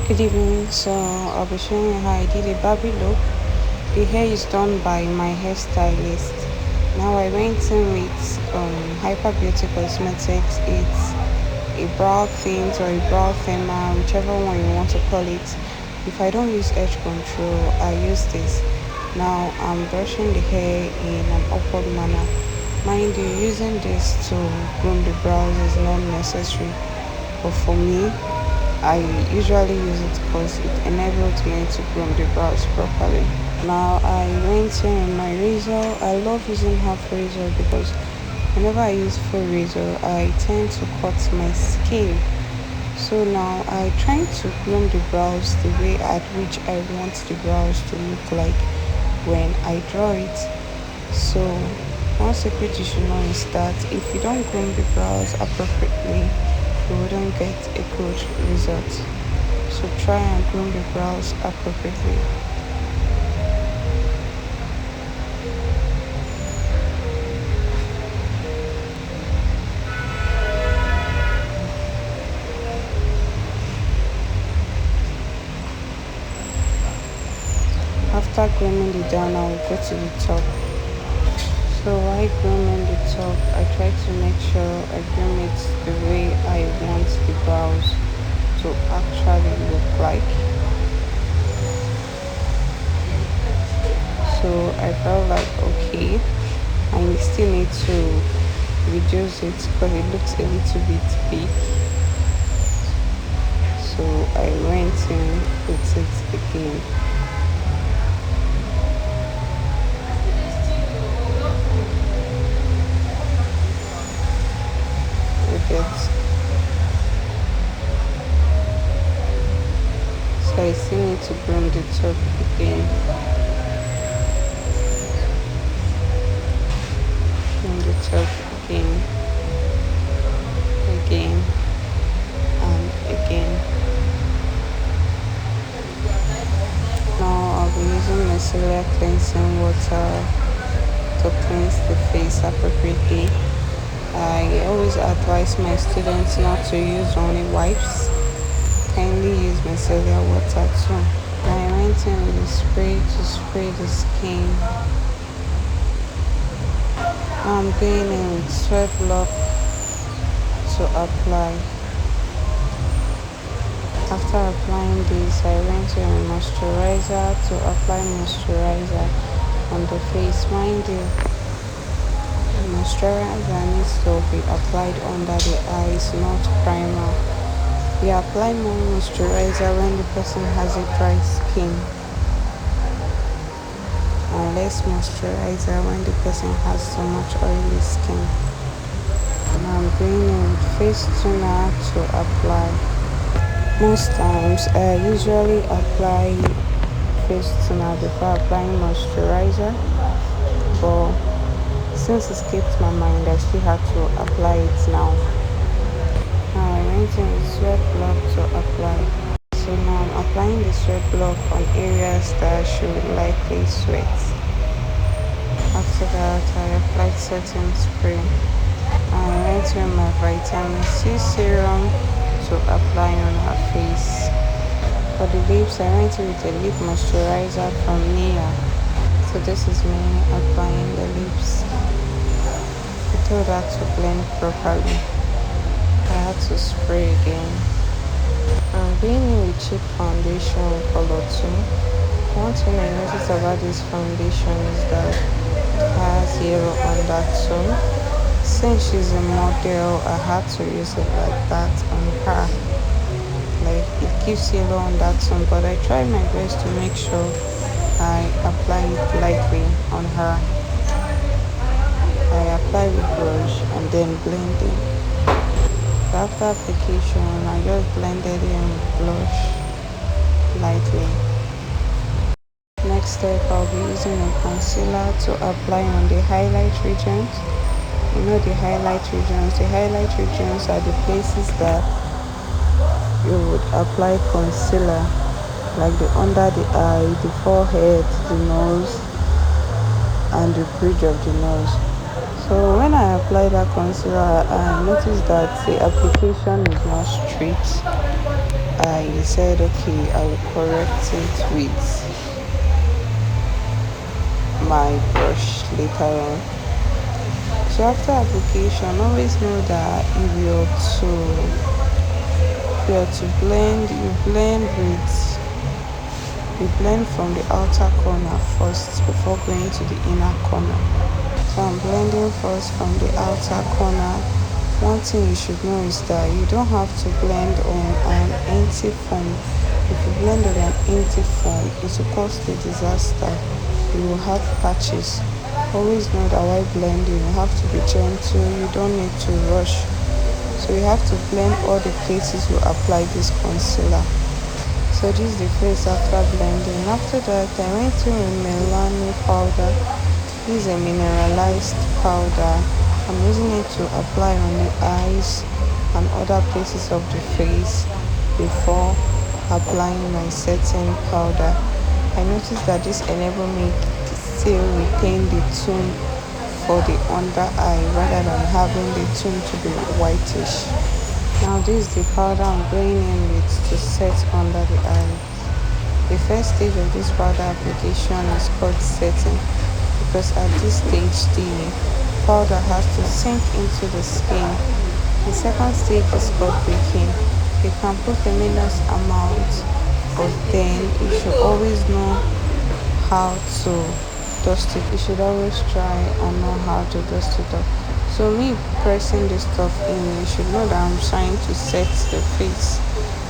Good evening. So I'll be showing you how I did a Barbie look. The hair is done by my hairstylist. Now I went in with Hyper Beauty Cosmetics. It's a brow tint or a brow thinner, whichever one you want to call it. If I don't use edge control, I use this. Now I'm brushing the hair in an upward manner. Mind you, using this to groom the brows is not necessary, but for me, I usually use it because it enables me to groom the brows properly. Now I went in with my razor. I love using half razor because whenever I use full razor, I tend to cut my skin. So now I try to groom the brows the way at which I want the brows to look like when I draw it. So one secret you should know is that if you don't groom the brows appropriately, you wouldn't get a good result. So try and groom the brows appropriately. After grooming the down, I will go to the top. So while grooming the top, I try to make sure I groom it the way I want the brows to actually look like. So I felt like okay, I still need to reduce it because it looks a little bit big. So I went in with it again. With it. So I still need to groom the top again. Groom the top again. Again. And again. Now I'll be using micellar cleansing water to cleanse the face appropriately. I always advise my students not to use only wipes. Kindly use micellar water too. I went in with a spray to spray the skin. I'm going in with sweat block to apply. After applying this, I went in with moisturizer to apply moisturizer on the face. Mind you, moisturizer needs to be applied under the eyes, not primer. We apply more moisturizer when the person has a dry skin, and less moisturizer when the person has so much oily skin. And I'm going in with face toner to apply. Most times I usually apply face toner before applying moisturizer, but since it escaped my mind, I still have to apply it now. Now I went in with sweat block to apply. So now I'm applying the sweat block on areas that should likely sweat. After that, I applied setting spray. I went in my vitamin C serum to apply on her face. For the lips, I went in with a lip moisturizer from Nia. So this is me applying the lips. I told her to blend properly. I had to spray again. I'm going in with cheap foundation color 2. One thing I noticed about this foundation is that it has yellow undertone. Since she's a model, I had to use it like that on her. Like it gives yellow undertone, but I try my best to make sure I apply it lightly on her. I apply with brush and then blend it. After application, I just blended in with blush lightly. Next step, I'll be using a concealer to apply on the highlight regions. You know the highlight regions. The highlight regions are the places that you would apply concealer, like the under the eye, the forehead, the nose, and the bridge of the nose. So when I apply that concealer, I noticed that the application is not straight. I said okay, I will correct it with my brush later on. So after application, always know that if you're to blend, you blend from the outer corner first before going to the inner corner. So I'm blending first from the outer corner. One thing you should know is that you don't have to blend on an empty form. If you blend on an empty form, it will cause a disaster. You will have patches. Always know that while blending, you have to be gentle. You don't need to rush. So you have to blend all the places you apply this concealer. So this is the face after blending. After that, I went to a Milani powder. This is a mineralized powder. I'm using it to apply on the eyes and other places of the face before applying my setting powder. I noticed that this enabled me to still retain the tone for the under eye rather than having the tone to be whitish. Now this is the powder I'm going in with to set under the eye. The first stage of this powder application is called setting, because at this stage the powder has to sink into the skin. The second stage is called baking. You can put a minus amount, but then you should always know how to dust it. You should always try and know how to dust it up. So me pressing this stuff in, you should know that I'm trying to set the face.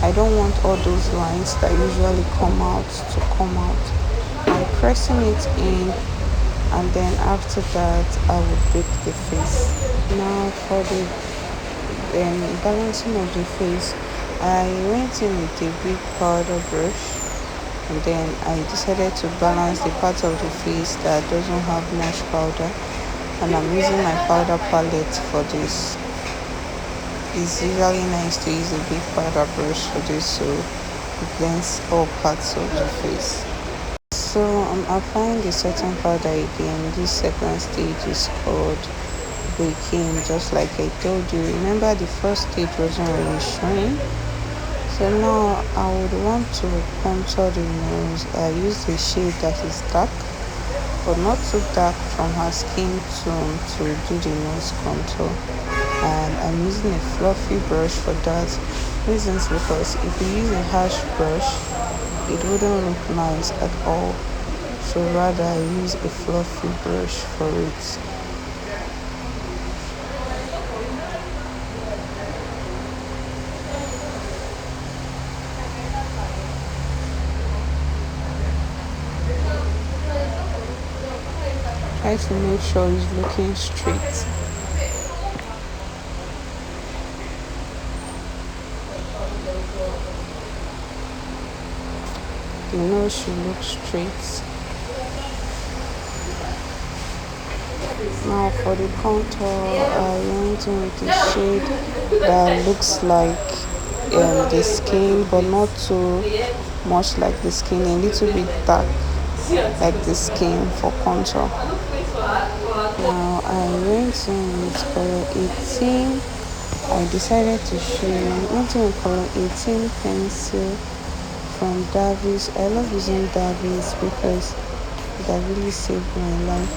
I don't want all those lines that usually come out to come out. I'm pressing it in, and then after that I will bake the face. Now for the balancing of the face, I went in with a big powder brush, and then I decided to balance the part of the face that doesn't have much powder, and I'm using my powder palette for this. It's usually nice to use a big powder brush for this, so it blends all parts of the face. So I'm applying the setting powder again. This second stage is called baking, just like I told you. Remember the first stage wasn't really showing. So now I would want to contour the nose. I use the shade that is dark, but not too dark from her skin tone to do the nose contour. And I'm using a fluffy brush for that. Reasons because if you use a harsh brush, it wouldn't look nice at all. So rather I use a fluffy brush for it. Try to make sure it's looking straight. The nose should look straight. Now for the contour, I went in with a shade that looks like the skin, but not too much like the skin, a little bit dark like the skin for contour. Now I went in with color 18. I decided to went in with color 18 pencil from Davies. I love using Davies because it has really saved my life.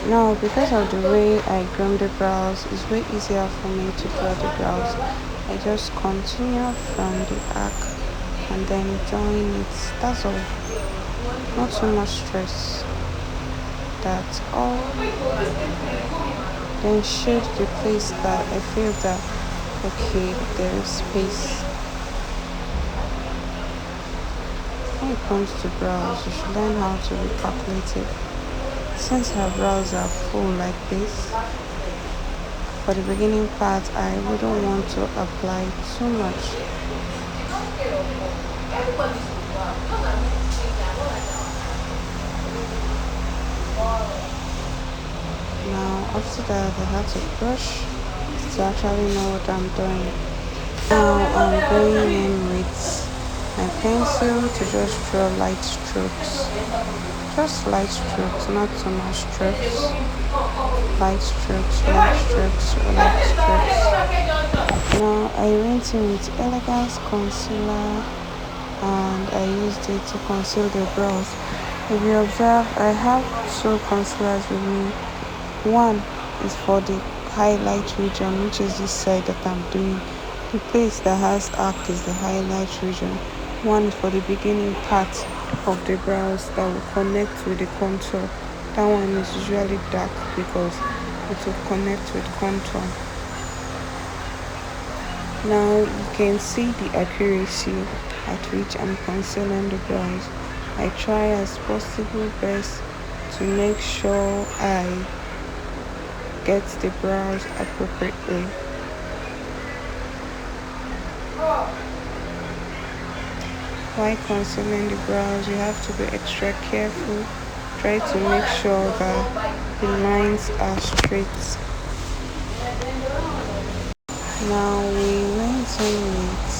Now, because of the way I groomed the brows, it's way easier for me to draw the brows. I just continue from the arc and then join it. That's all. Not too much stress. That's all. Then shade the place that I feel that okay, there is space. When it comes to brows, you should learn how to be calculative. Since her brows are full like this, for the beginning part, I wouldn't want to apply too much. Now, after that, I had to brush to actually know what I'm doing. Now, I'm going in with my pencil to just draw light strokes. Just light strokes, not too much strokes. Light strokes, light strokes, light strokes. Now I went in with Elegance Concealer and I used it to conceal the brows. If you observe, I have two concealers with me. One is for the highlight region, which is this side that I'm doing. The place that has arc is the highlight region. One is for the beginning part of the brows that will connect with the contour. That one is usually dark because it will connect with contour. Now you can see the accuracy at which I'm concealing the brows. I try as possible best to make sure I get the brows appropriately. While concealing the brows, you have to be extra careful. Try to make sure that the lines are straight. Now we went in with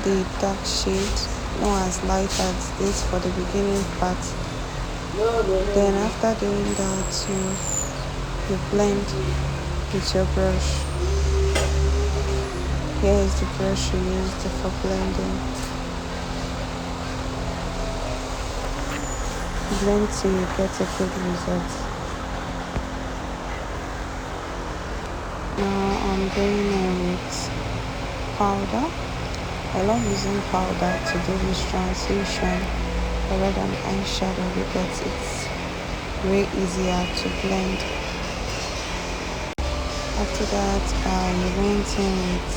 the dark shade, not as light as this for the beginning part. Then after doing that, you blend with your brush. Here is the brush you used for blending. Blend till you get a good result. Now I'm going in with powder. I love using powder to do this transition rather than eyeshadow because it's way easier to blend. After that, I went in with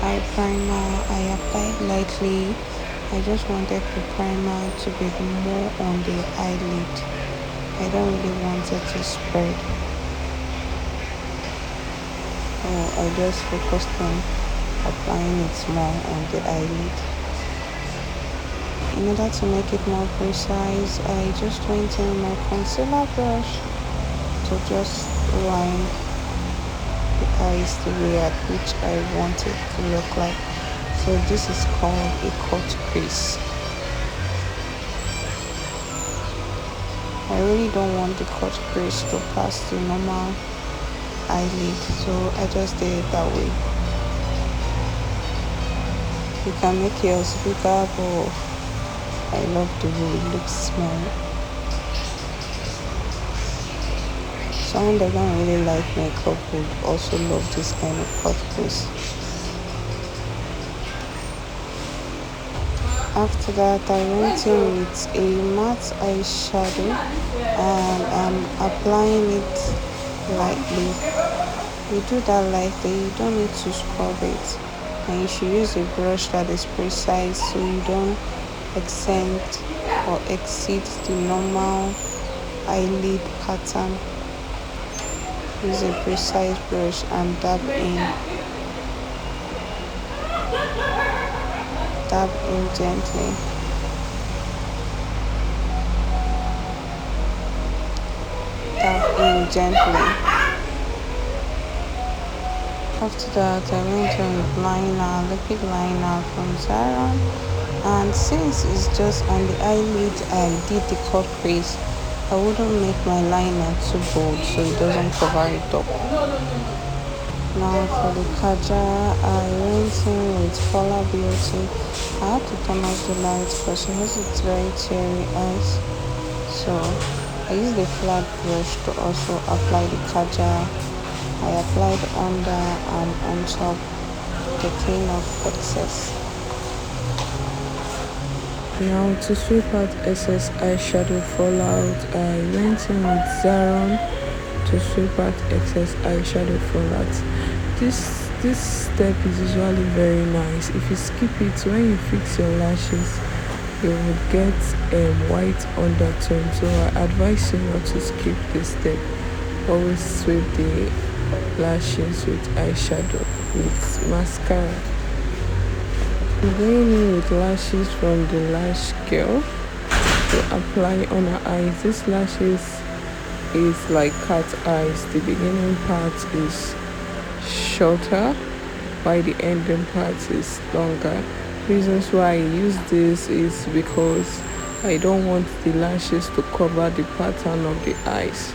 eye primer. I applied lightly. I just wanted the primer to be more on the eyelid. I don't really want it to spread. So I just focused on applying it more on the eyelid. In order to make it more precise, I just went in my concealer brush to just line the eyes the way at which I want it to look like. So this is called a cut crease. I really don't want the cut crease to pass the normal eyelid, so I just did it that way. You can make yours bigger, but I love the way it looks small. Someone that don't really like makeup would also love this kind of cut crease. After that, I went in with a matte eyeshadow and I'm applying it lightly. You do that lightly, you don't need to scrub it. And you should use a brush that is precise so you don't extend or exceed the normal eyelid pattern. Use a precise brush and dab in gently. Dab in gently. After that, I went in with liner, liquid liner from Zara. And since it's just on the eyelid, I did the cut crease. I wouldn't make my liner too bold so it doesn't cover it up. Now for the kajal, I went in with Color Beauty. I had to turn off the light because she has its very teary eyes. So I used a flat brush to also apply the kajal. I applied under and on top to clean off excess. Now to sweep out excess eyeshadow fallout, I went in with Zaron to sweep out excess eyeshadow fallout. This step is usually very nice. If you skip it when you fix your lashes, you would get white undertone. So I advise you not to skip this step. Always sweep the lashes with eyeshadow, with mascara. I'm going in with lashes from the Lash Girl to apply on her eyes. This lashes is like cat eyes. The beginning part is shorter while the ending part is longer. Reasons why I use this is because I don't want the lashes to cover the pattern of the eyes.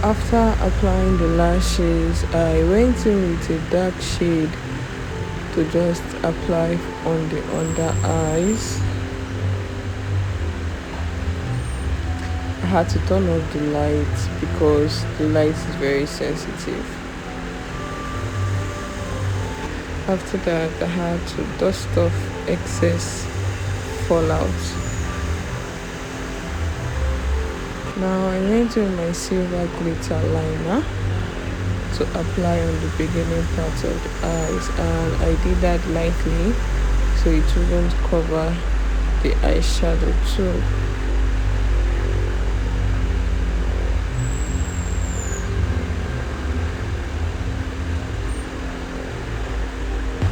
After applying the lashes, I went in with a dark shade to just apply on the under eyes. I had to turn off the light because the light is very sensitive. After that, I had to dust off excess fallout. Now I went with my silver glitter liner to apply on the beginning part of the eyes, and I did that lightly so it wouldn't cover the eyeshadow too.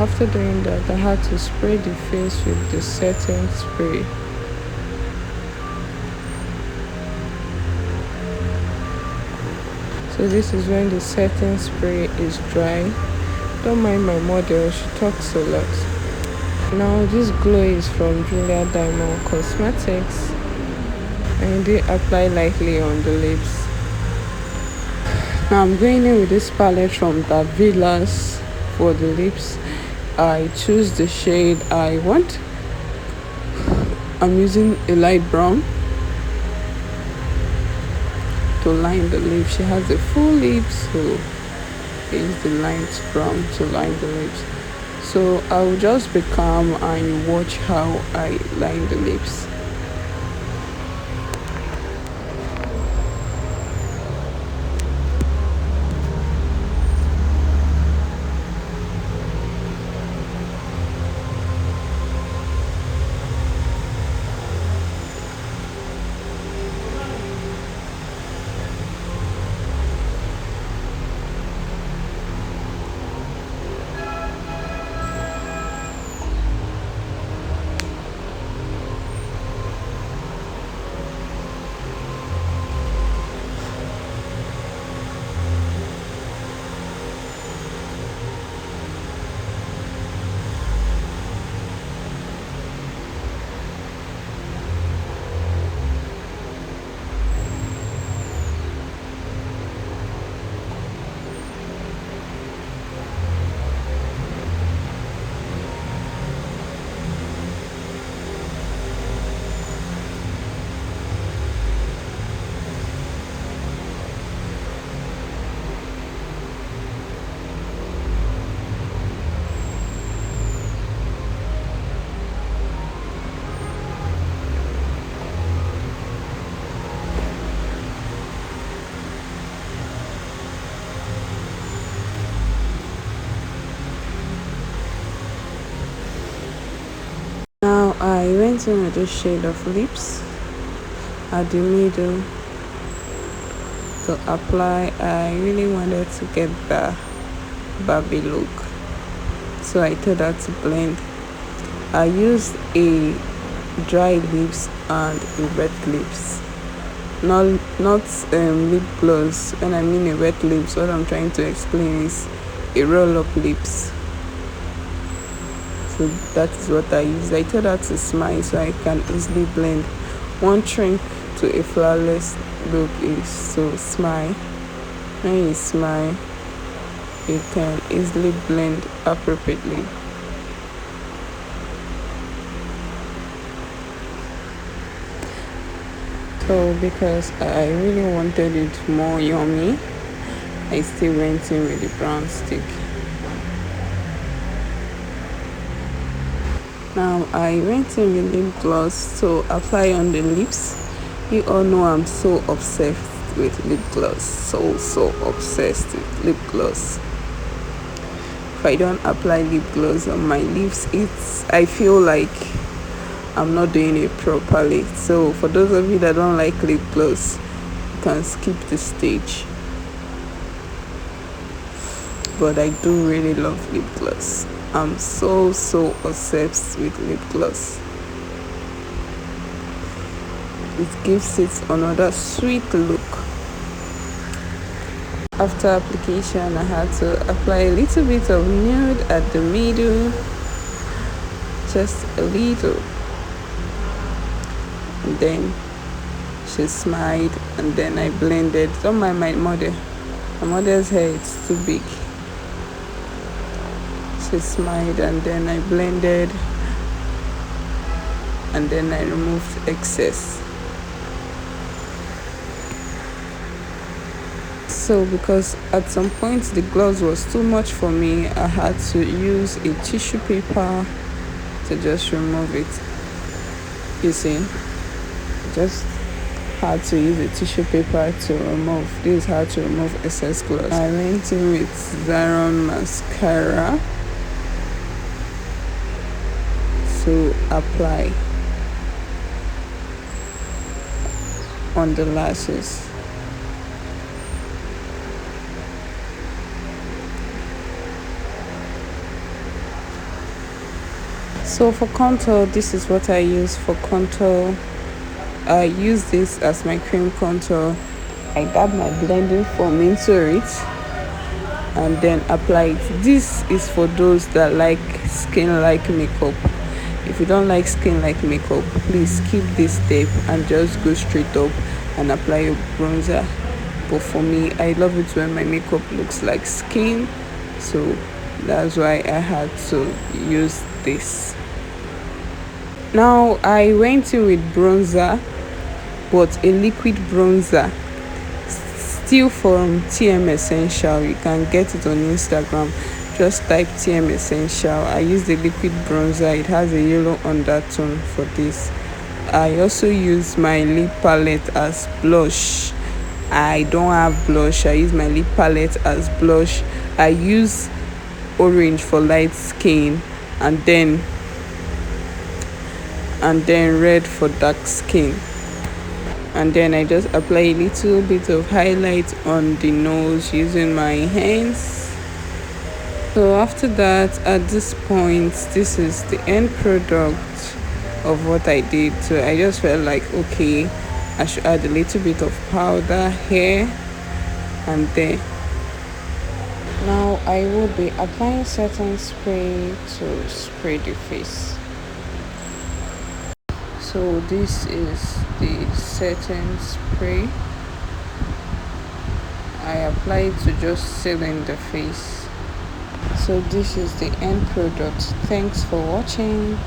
After doing that, I had to spray the face with the setting spray. So this is when the setting spray is dry. Don't mind my model, she talks a lot. Now this glow is from Julia Diamond Cosmetics, and they apply lightly on the lips. Now I'm going in with this palette from the Villas for the lips. I choose the shade I want. I'm using a light brown to line the lips. She has a full lips, so I use the light brown to line the lips. So I'll just be calm and watch how I line the lips. Now I went in with this shade of lips at the middle to apply. I really wanted to get the Barbie look, so I told her to blend. I used a dry lips and a wet lips, not lip gloss. When I mean a wet lips, what I'm trying to explain is a roll up lips. So that is what I use. I told her to smile so I can easily blend. One trick to a flawless look is to smile. When you smile, you can easily blend appropriately. So because I really wanted it more yummy, I still went in with the brown stick. Now I went in with lip gloss to apply on the lips. You all know I'm so obsessed with lip gloss. So obsessed with lip gloss. If I don't apply lip gloss on my lips, I feel like I'm not doing it properly. So for those of you that don't like lip gloss, you can skip the stage. But I do really love lip gloss. I'm so obsessed with lip gloss. It gives it another sweet look. After application, I had to apply a little bit of nude at the middle, just a little, and then She smiled and then I blended. Don't mind my mother. My mother's hair is too big. She smiled and then I blended and then I removed excess. So because at some point the gloss was too much for me, I had to use a tissue paper to just remove it. You see, just had to use a tissue paper to remove. This is how to remove excess gloss. I went in with Zaron mascara to apply on the lashes. So for contour, this is what I use for contour. I use this as my cream contour. I dab my blending foam into it and then apply it. This is for those that like skin like makeup. If you don't like skin like makeup, please skip this step and just go straight up and apply your bronzer. But for me, I love it when my makeup looks like skin, so that's why I had to use this. Now I went in with bronzer, but a liquid bronzer, still from TM Essential. You can get it on Instagram. Just type TM Essential. I use the liquid bronzer. It has a yellow undertone for this. I also use my lip palette as blush. I don't have blush. I use my lip palette as blush. I use orange for light skin and then red for dark skin. And then I just apply a little bit of highlight on the nose using my hands. So after that, at this point, this is the end product of what I did. So I just felt like, okay, I should add a little bit of powder here and there. Now I will be applying setting spray to spray the face. So this is the setting spray. I apply it to just seal in the face. So this is the end product. Thanks for watching.